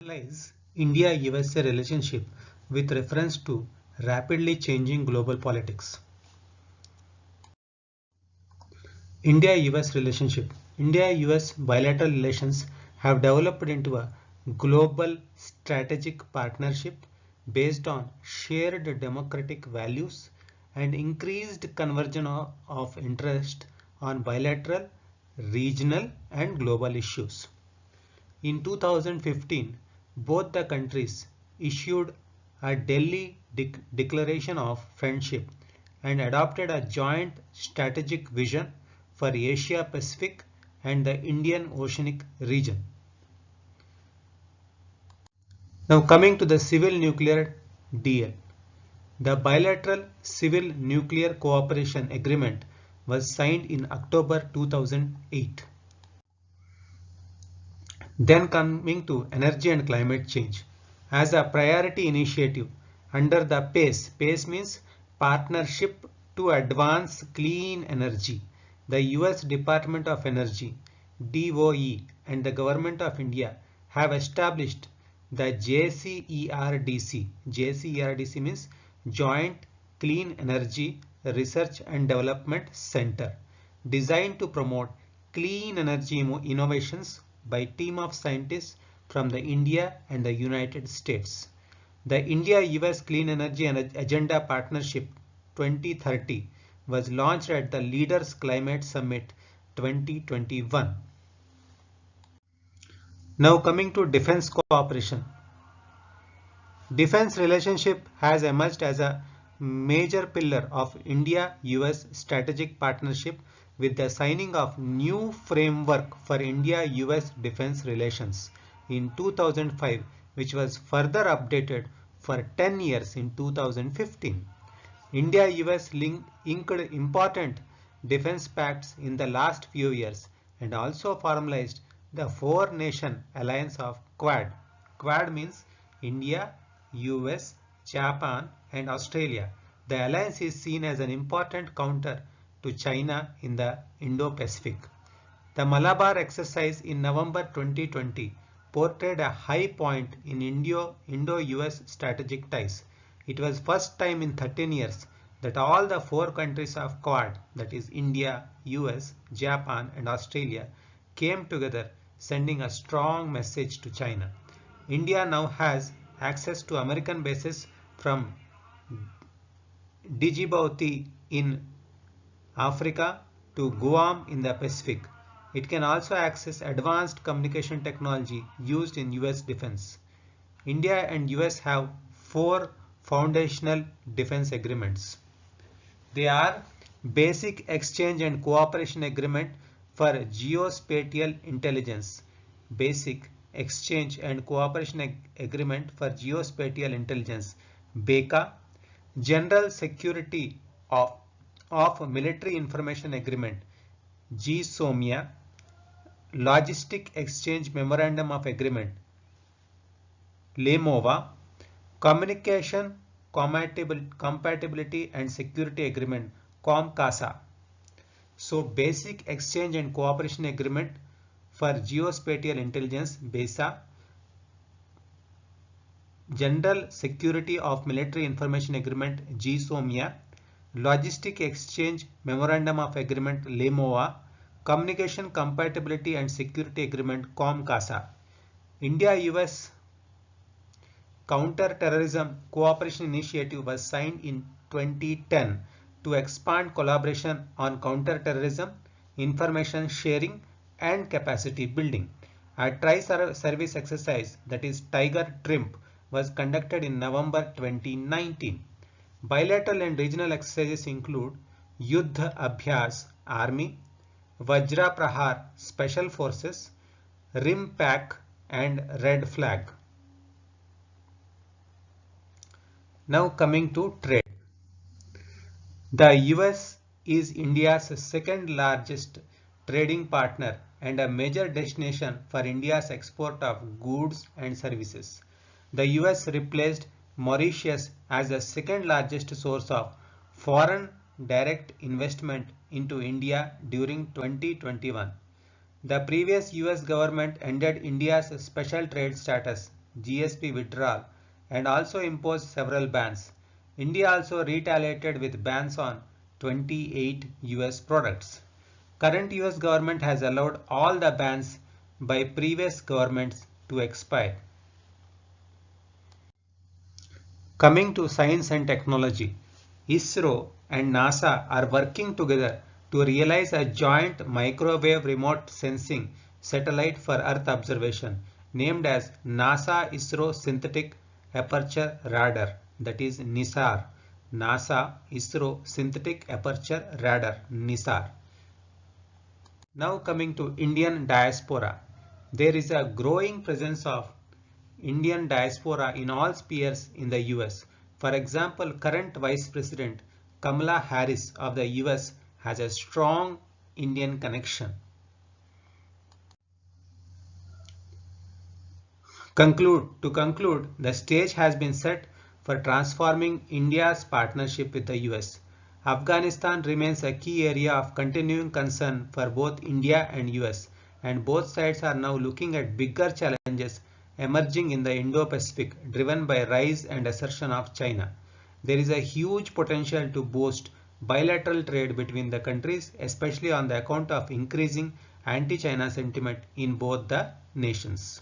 analyze India-USA relationship with reference to rapidly changing global politics. India-US relationship. India-US bilateral relations have developed into a global strategic partnership based on shared democratic values and increased convergence of interest on bilateral, regional and global issues. In 2015, both the countries issued a Delhi Declaration of Friendship and adopted a joint strategic vision for Asia Pacific and the Indian Oceanic region. Now coming to the civil nuclear deal. The bilateral civil nuclear cooperation agreement was signed in October 2008. Then coming to energy and climate change. As a priority initiative under the PACE, PACE means Partnership to Advance Clean Energy, the US Department of Energy, DOE, and the Government of India have established the JCERDC. JCERDC means Joint Clean Energy Research and Development Center, designed to promote clean energy innovations by a team of scientists from the India and the United States. The India-US Clean Energy Agenda Partnership 2030 was launched at the Leaders Climate Summit 2021. Now coming to defense cooperation. Defense relationship has emerged as a major pillar of India-US strategic partnership with the signing of new framework for India-US defense relations in 2005, which was further updated for 10 years in 2015. India-US inked important defense pacts in the last few years and also formalized the four-nation alliance of Quad. Quad means India, US, Japan and Australia. The alliance is seen as an important counter to China in the Indo-Pacific. The Malabar exercise in November 2020 portrayed a high point in Indo-US strategic ties. It was first time in 13 years that all the four countries of Quad, that is India, US, Japan and Australia, came together, sending a strong message to China. India now has access to American bases from Djibouti in Africa to Guam in the Pacific. It can also access advanced communication technology used in US defense. India and US have four foundational defense agreements. They are Basic Exchange and Cooperation Agreement for Geospatial Intelligence, Basic Exchange and Cooperation Agreement for Geospatial Intelligence, BECA, General Security of Military Information Agreement, GSOMIA, Logistic Exchange Memorandum of Agreement, LEMOVA, Communication Compatibility and Security Agreement, COMCASA. So Basic Exchange and Cooperation Agreement for Geospatial Intelligence, BESA, General Security of Military Information Agreement, GSOMIA, Logistic Exchange Memorandum of Agreement, LEMOA, Communication Compatibility and Security Agreement, COMCASA. India-US Counter-Terrorism Cooperation Initiative was signed in 2010 to expand collaboration on counter-terrorism, information sharing and capacity building. A tri-service exercise, that is Tiger TRIMP, was conducted in November 2019. Bilateral and regional exercises include Yuddha Abhyas Army, Vajra Prahar Special Forces, RIMPAC and Red Flag. Now coming to trade. The US is India's second largest trading partner and a major destination for India's export of goods and services. The US replaced Mauritius as the second largest source of foreign direct investment into India during 2021. The previous US government ended India's special trade status GSP withdrawal and also imposed several bans. India also retaliated with bans on 28 US products. Current US government has allowed all the bans by previous governments to expire. Coming to science and technology, ISRO and NASA are working together to realize a joint microwave remote sensing satellite for Earth observation named as NASA ISRO Synthetic Aperture Radar, that is NISAR. NASA ISRO Synthetic Aperture Radar, NISAR. Now coming to Indian diaspora. There is a growing presence of Indian diaspora in all spheres in the US. For example, current Vice President Kamala Harris of the US has a strong Indian connection. To conclude, the stage has been set for transforming India's partnership with the US. Afghanistan remains a key area of continuing concern for both India and US, and both sides are now looking at bigger challenges emerging in the Indo-Pacific, driven by rise and assertion of China. There is a huge potential to boost bilateral trade between the countries, especially on the account of increasing anti-China sentiment in both the nations.